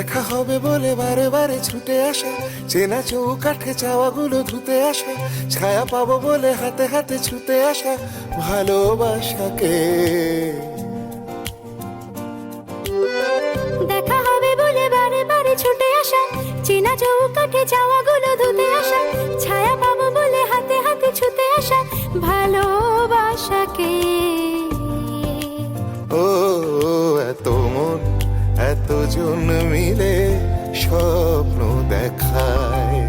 দেখা হবে বলে বারে বারে ছুটে আসা, চেনা চৌকাঠে চাওয়াগুলো ধুতে আসা, ছায়া পাবো বলে হাতে হাতে ছুটে আসা ভালোবাসাকে। দেখা হবে বলে বারে বারে ছুটে আসা, চেনা চৌকাঠে চাওয়াগুলো ধুতে আসা, ছায়া পাবো বলে হাতে হাতে ছুটে আসা ভালোবাসাকে। ও এত মন এতজন মিলে স্বপ্ন দেখায়,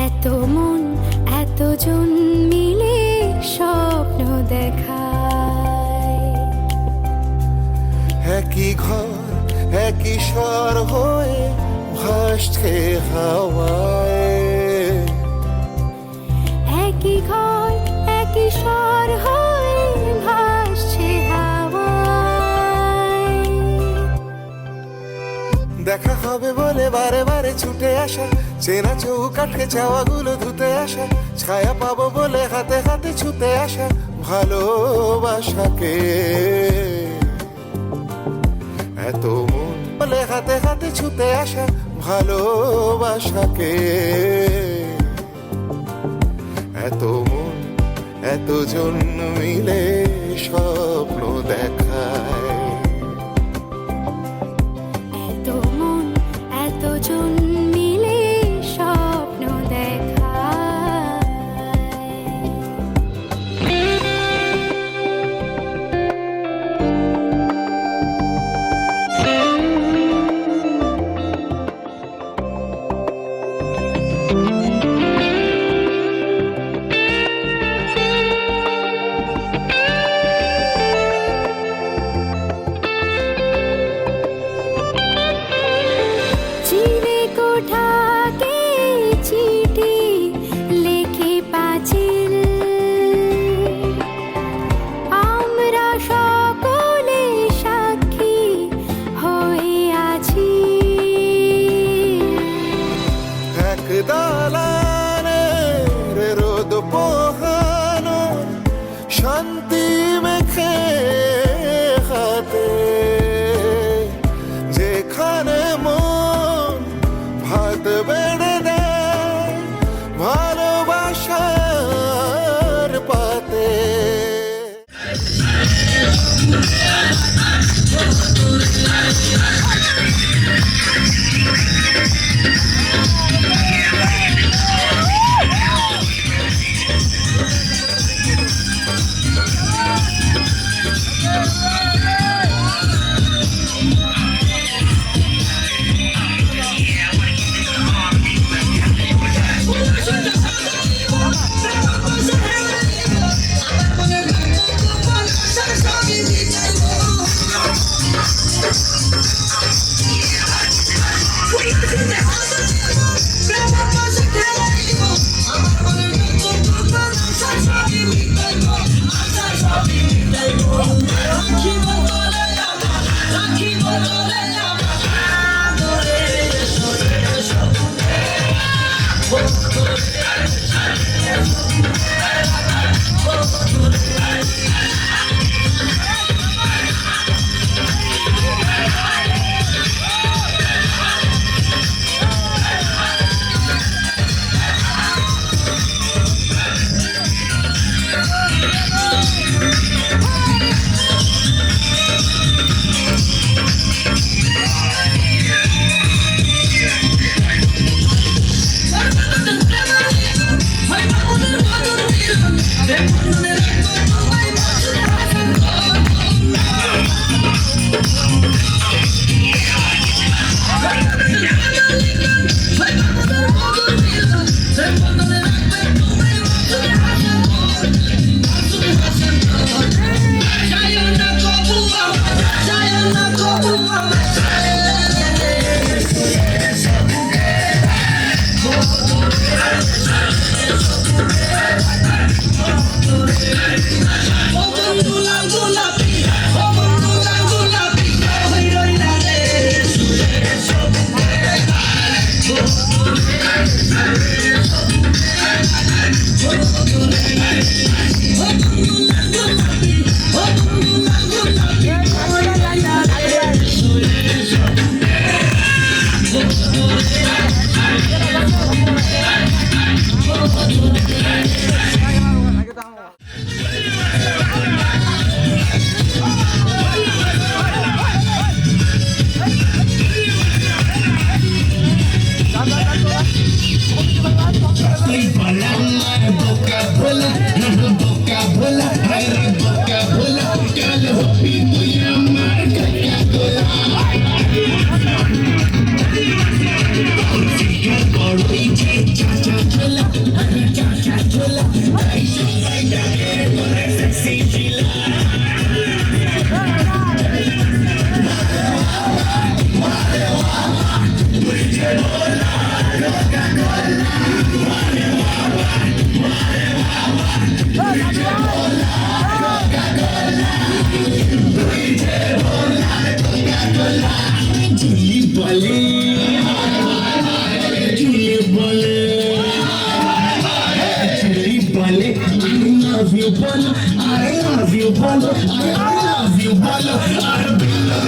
এত মন এতজন মিলে স্বপ্ন দেখায়। একই ঘর একই স্বর হয়ে ভাসছে হাওয়ায়, একই ঘর একই স্বর হয়ে ভাসছে হাওয়ায়। দেখা হবে বলে বারে বারে ছুটে আসা, চেনা চৌকাঠে চাওয়াগুলো ধুতে আসা, ছায়া পাবো বলে হাতে হাতে ছুটে আসা ভালোবাসাকে। এত মন বলে হাতে হাতে ছুটে আসা ভালোবাসাকে। এত মন এতজন মিলে স্বপ্ন দেখায়, এত মন এতজন মিলে স্বপ্ন দেখায়। চিরে কোঠাকে চিঠি লেখে পাঁচিল, আমরা সকলে সাক্ষী হয়ে আছি। এক দালানের রোদ পোহানো শান্তি মেখে হাতে, যেখানে মন ভাত বেড়ে দেয় ভালোবাসার পাতে। তুই বলা আমার বোকা ভোলা বোকা ভোলা আরে বোকা ভোলা কাল হবি তুই আমার কাকা গোলা বড়ই যে চাচা চোলা চাচা চোলা তাই সবাই ডাকে তোরে সেক্সি চিলা Julie বলে Julie বলে Julie বলে I love you বলো I love you বলো I love you বলো আর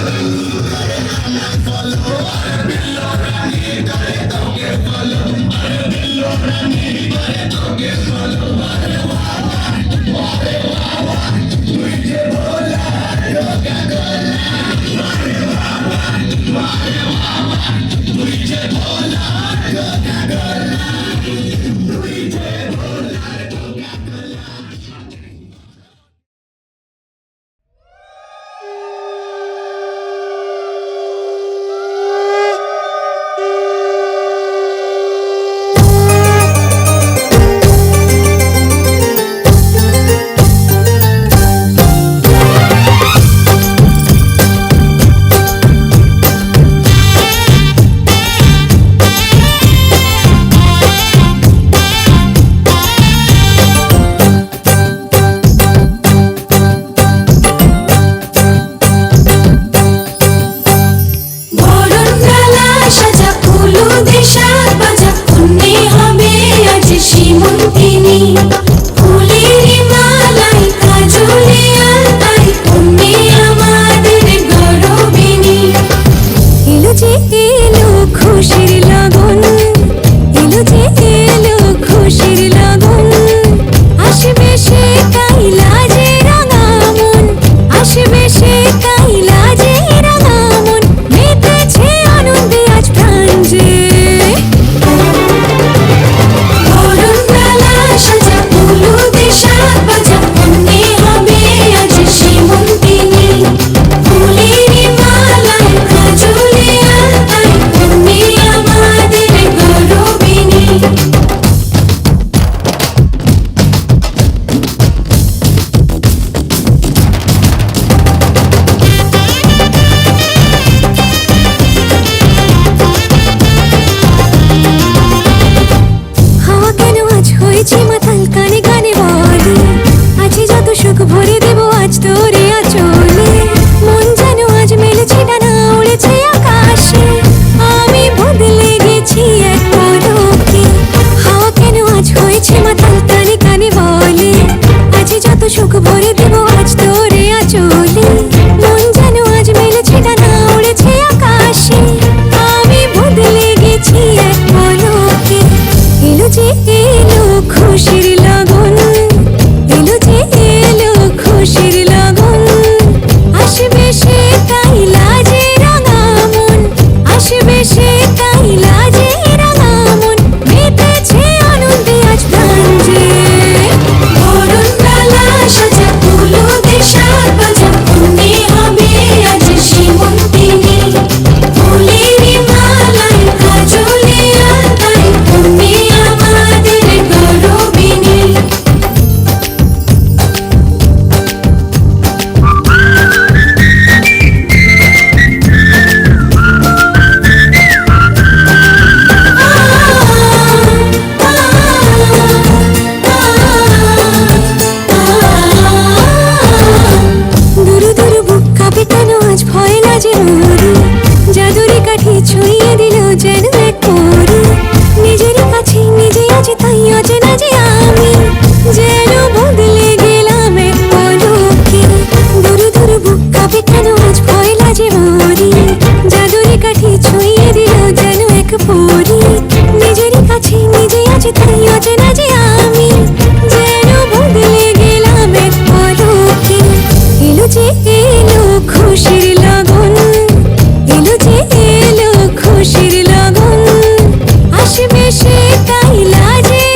আসবে সে তাই লাজে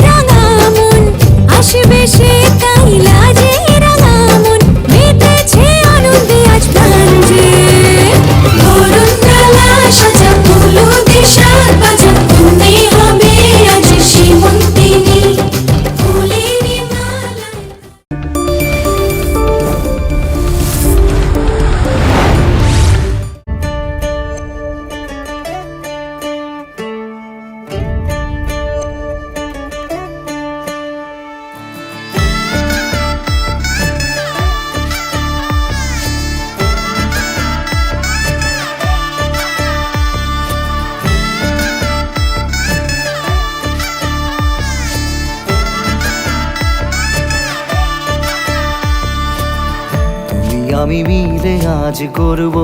আমি মিলে আজ গড়ব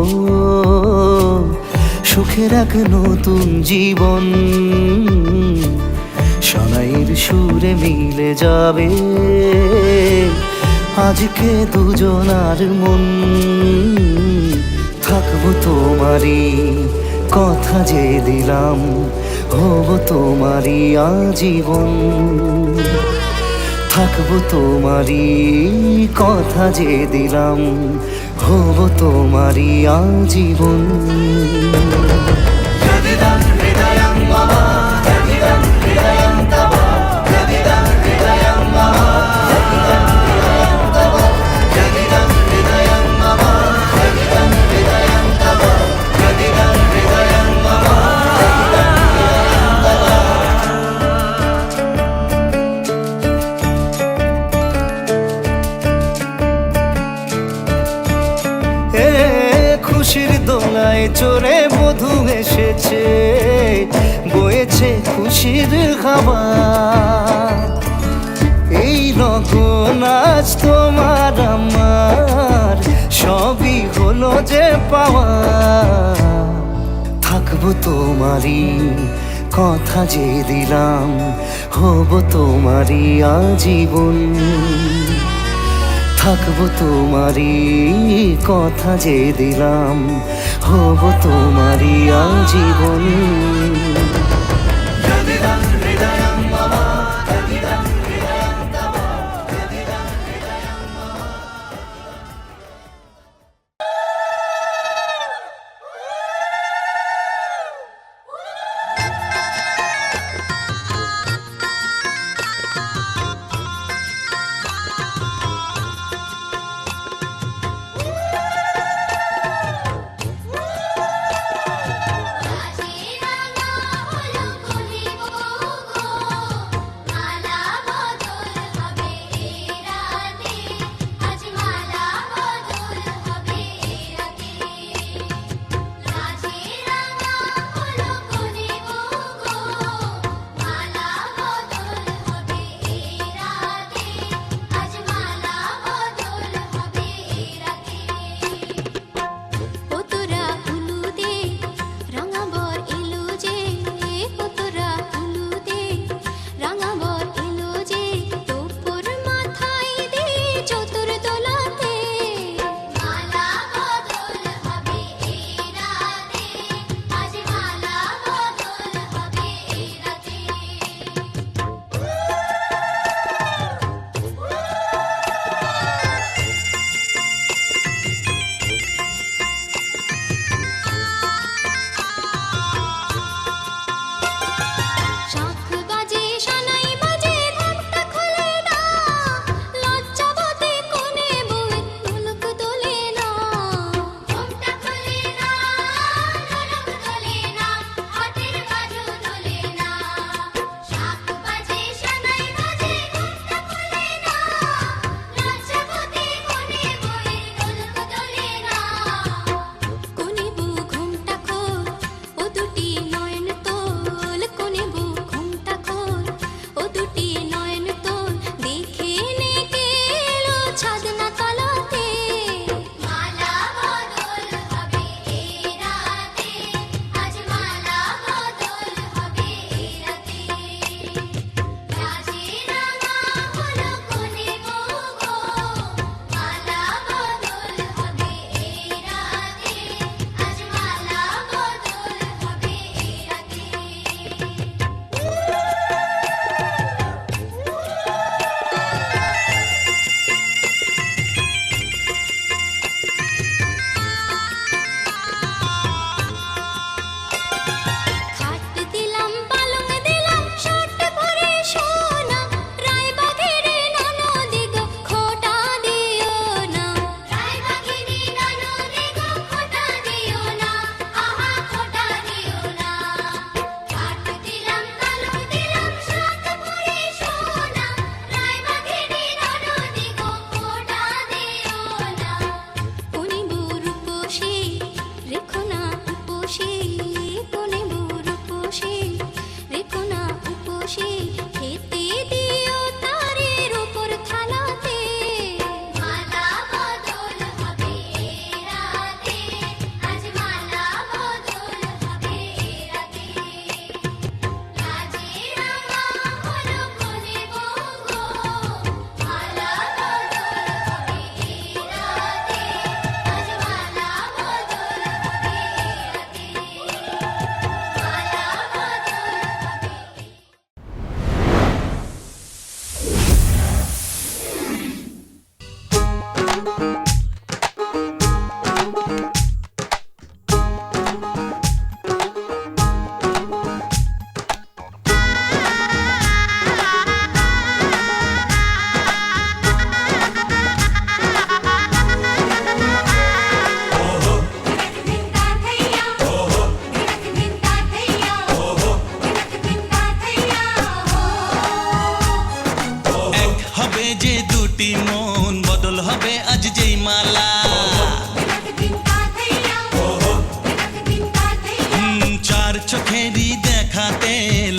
সুখের এক নতুন জীবন। সানাইয়ের সুরে মিলে যাবে আজকে দুজনার মন। থাকবো তোমারই কথা যে দিলাম, হব তোমারই আজীবন। থাকবো তোমারই কথা যে দিলাম, হব তোমারই আজীবন। খুশির দোলায় চড়ে বধূ এসেছে, বয়েছে খুশির হাওয়া। এই লগন আজ তোমার আমার সবই হলো যে পাওয়া। থাকবো তোমারই কথা যে দিলাম, হব তোমারই আজীবন। থাকবো তোমারই কথা যে দিলাম, হব তোমারই আজীবন। রাঙা হবে যে দুটি মন, বদল হবে আজ যেই মালা। চার চোখেরই দেখাতে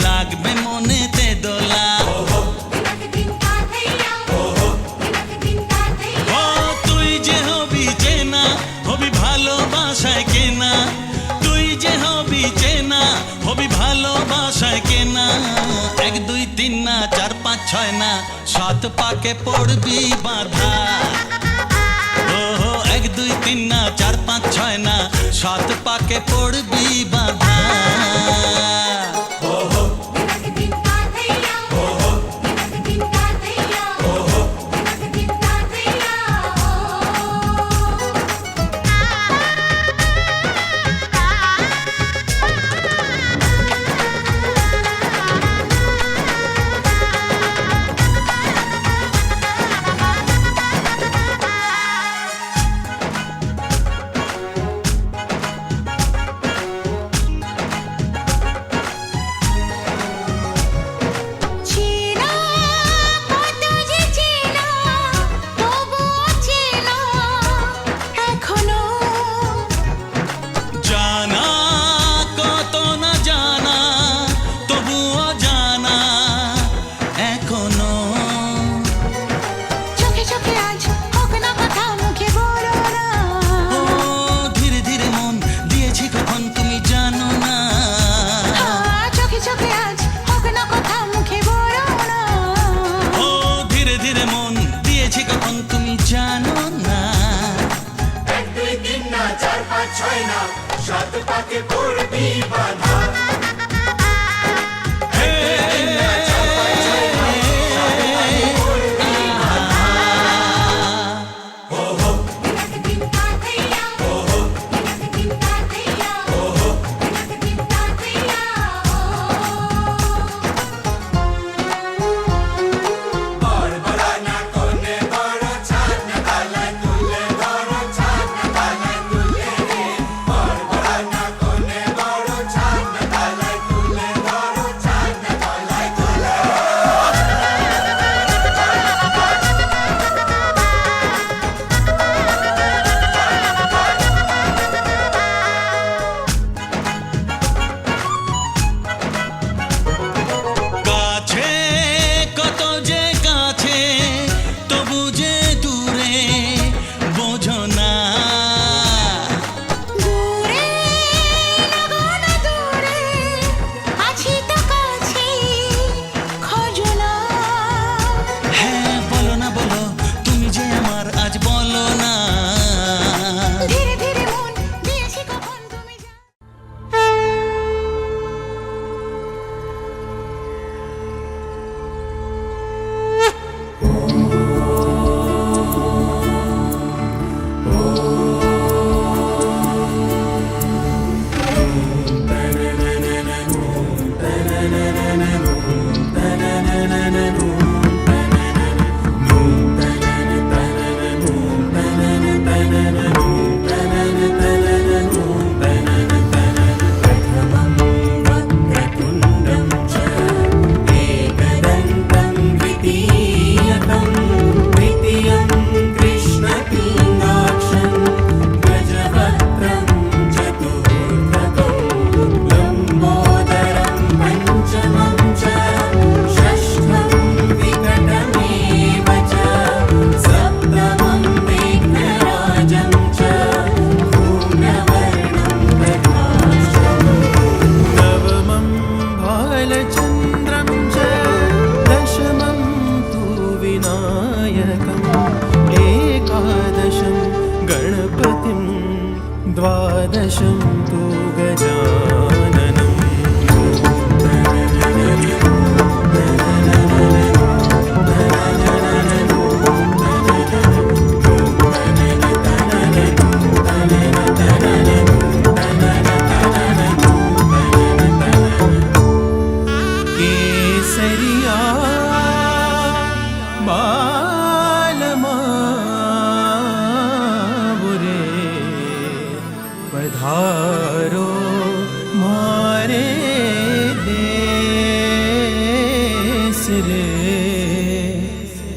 লাগবে মনেতে দোলা। ও তুই যে হবি চেনা, হবি ভালোবাসায় কেনা। তুই যে হবি চেনা, হবি ভালোবাসায় কেনা। 1 2 3 না 4 5 6 না 7 পাকে পড়বি বাঁধা। ও 1 2 3 না 4 5 6 না 7 পাকে পড়বি বাঁধা। চেনা কত যে চেনা, তবুও চেনা এখনো। জানা কত না জানা, তবুও জানা এখনো। চোখে চোখে আজ হোক না কথা, মুখে বলো না। ও ধীরে ধীরে মন দিয়েছি কখন তুমি জানো না। চোখে চোখে আজ হোক না কথা, মুখে বলো না। ও ধীরে ধীরে মন দিয়েছি কখন তুমি জানো না। 1 2 3 না 4 5 6 না 7 পাকে পড়বি বাঁধা।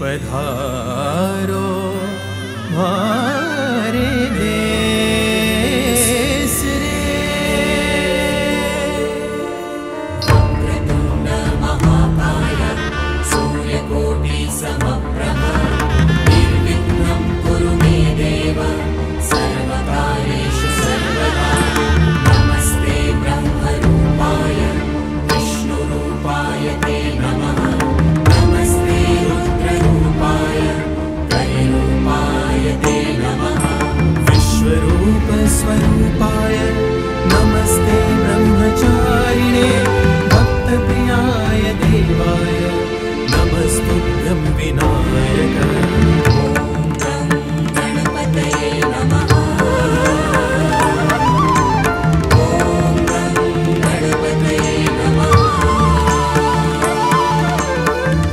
पधारो मारे देश रे। वक्रतुण्ड महाकाय सूर्यकोटि समप्रभ निर्विघ्नं कुरु मे देव सर्वकार्येषु सर्वदा। नमस्ते ब्रह्मरूपाय विष्णुरूपाय ते नमः। नमस्ते रुद्ररूपाय कलिरूपाय ते नमः। विश्वरूप स्वरूपाय नमस्ते ब्रह्मचारिणे भक्तप्रियाय देवाय नमस्तुभ्यं विनायक। ॐ गं गणपतये नमः। ॐ गं गणपतये नमः।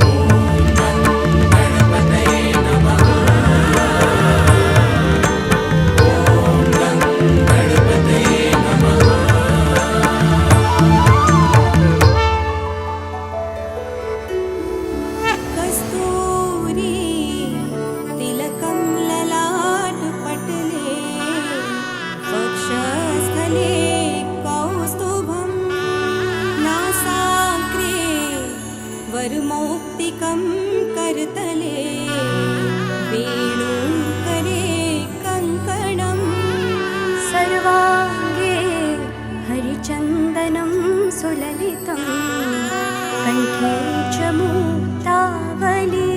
ॐ गं गणपतये नमः। ॐ गं गणपतये नमः। कस्तूरी तिलकं ललाटपटले वक्षस्थले कौस्तुभं नासाग्रे वरमौक्तिकं करतले वेणुकरे कङ्कणम् सर्वाङ्गे हरिचन्दनं सुललितं कण्ठे च मुक्तावली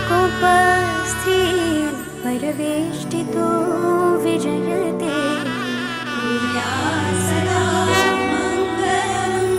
कोपस्थि परवेष्टितो विजयते भूया सदा मङ्गलम्।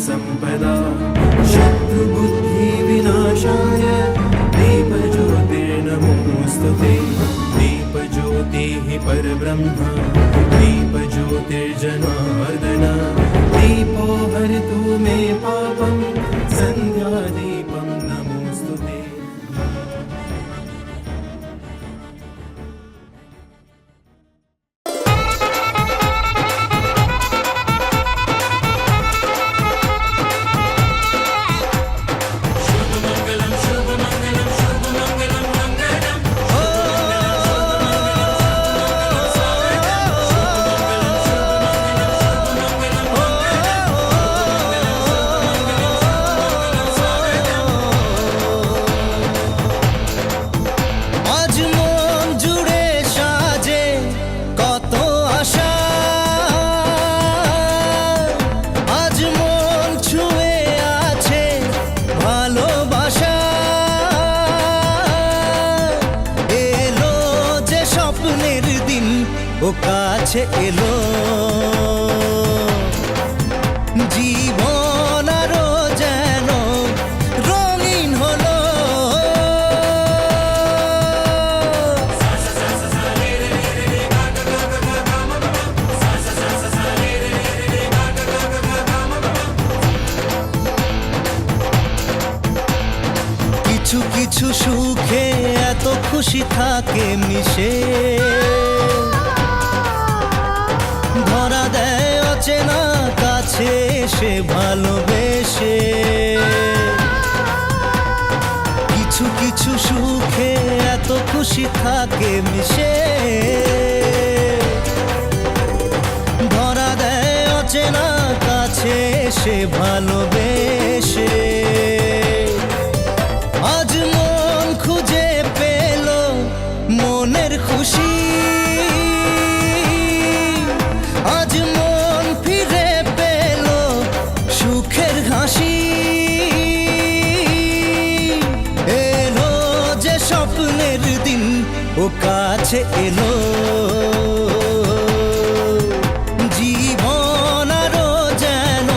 संपदा शत्रुबुद्धिविनाशाय दीपज्योतिर्नमोऽस्तुते। दीपज्योतिः परब्रह्म दीपज्योतिर्जनार्दन दीपो हरतु मे पापं सन्ध्यादीपं नमोऽस्तुते। কাছে এলো জীবন আরো যেন রঙিন হলো কিছু কিছু সুখে এত খুশি থাকে মিশে ধরা দেয় অচেনা কাছে এসে ভালোবেসে কিছু কিছু সুখে এত খুশি থাকে মিশে ধরা দেয় অচেনা কাছে এসে ভালোবেসে আজ মন খুঁজে পেল মনের খুশি আজ মন ফিরে পেল সুখের হাসি এলো যে স্বপ্নের দিন ও কাছে এলো জীবন আরো যেন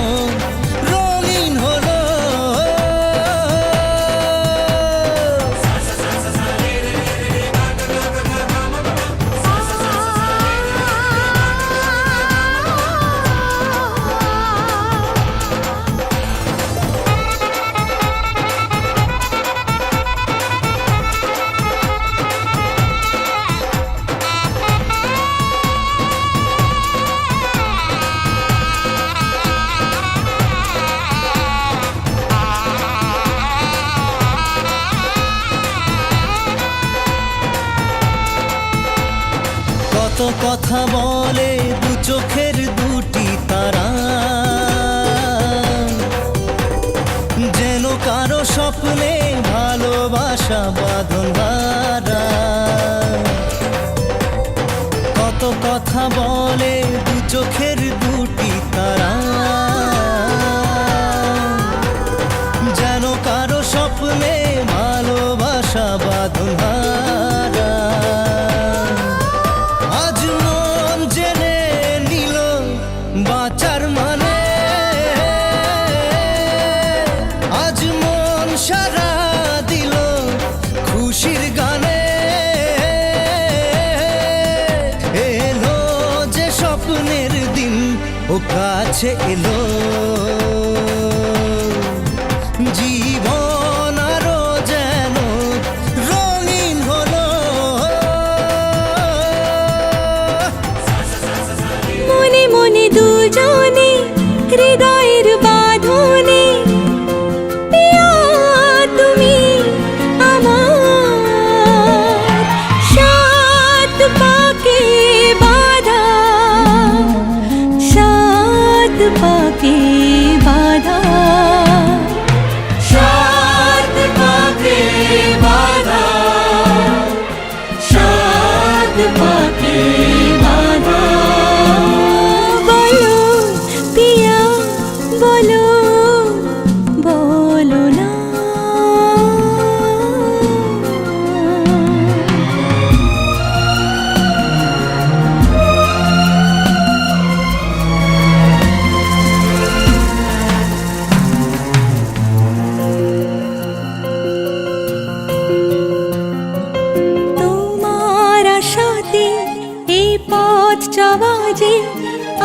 রঙিন হলো কত কথা বলে দু চোখের দুটি তারা যেন কারো স্বপ্নে ভালোবাসা বাঁধন হারা কত কথা বলে দু চোখের দুটি তারা যেন কারো স্বপ্নে ভালোবাসা বাঁধন হারা আজ মন জেনে নিল বাঁচার মানে আজ মন সারা দিল খুশির গানে এলো যে স্বপ্নের দিন ও কাছে এলো জীবন আরো যেন রঙিন হলো মনে মনে দুজনে হৃদয়ের বাঁধনে পিয়া তুমি আমার সাত পাকে বাঁধা সাত পাকে বাঁধা সাত পাকে বাঁধা সাত পাকে বাঁধা বলো পিয়া বলো বলো না তোমার আশাতে এই পথ চলা যে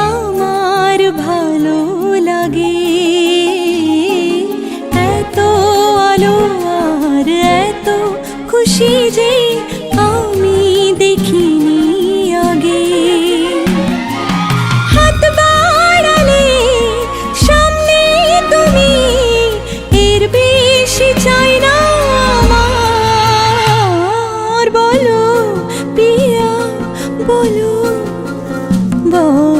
আমার ভালো লাগে এত আলো আর এত খুশি যে আমি দেখিনি আগে হাত বাড়ালে সামনে তুমি এর বেশি চাই না আমার বলো পিয়া বলো বলো